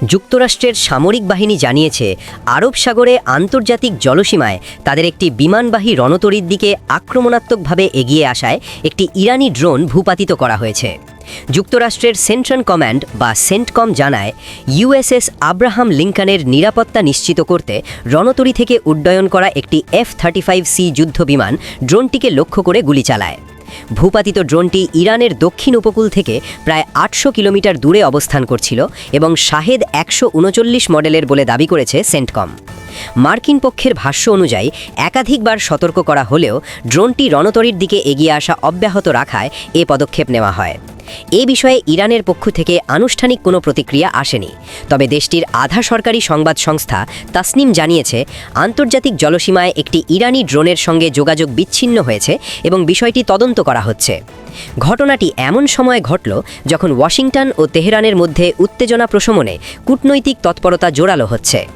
যুক্তরাষ্ট্রের সামরিক বাহিনী জানিয়েছে আরব সাগরে আন্তর্জাতিক জলসীমায় তাদের একটি বিমানবাহী রণতরীর দিকে আক্রমণাত্মকভাবে এগিয়ে আসায় একটি ইরানি ড্রোন ভূপাতিত করা হয়েছে। যুক্তরাষ্ট্রের সেন্ট্রাল কমান্ড বা সেন্টকম জানায়, ইউএসএস আব্রাহাম লিঙ্কনের নিরাপত্তা নিশ্চিত করতে রণতরী থেকে উড্ডয়ন করা একটি F-35C যুদ্ধবিমান ড্রোনটিকে লক্ষ্য করে গুলি চালায়। ভূপাতিত ড্রোনটি ইরানের দক্ষিণ উপকূল থেকে প্রায় ৮০০ কিলোমিটার দূরে অবস্থান করছিল এবং শাহেদ ১৩৯ মডেলের বলে দাবি করেছে সেন্টকম। মার্কিন পক্ষের ভাষ্য অনুযায়ী একাধিকবার সতর্ক করা হলেও ড্রোনটি রণতরীর দিকে এগিয়ে আসা অব্যাহত রাখায় এ পদক্ষেপ নেওয়া হয়। এ বিষয়ে ইরানের পক্ষ থেকে আনুষ্ঠানিক কোনো প্রতিক্রিয়া আসেনি। তবে দেশটির আধা সরকারি সংবাদ সংস্থা তাসনিম জানিয়েছে, আন্তর্জাতিক জলসীমায় একটি ইরানি ড্রোনের সঙ্গে যোগাযোগ বিচ্ছিন্ন হয়েছে এবং বিষয়টি তদন্ত করা হচ্ছে। ঘটনাটি এমন সময়ে ঘটল যখন ওয়াশিংটন ও তেহরানের মধ্যে উত্তেজনা প্রশমনে কূটনৈতিক তৎপরতা জোরালো হচ্ছে।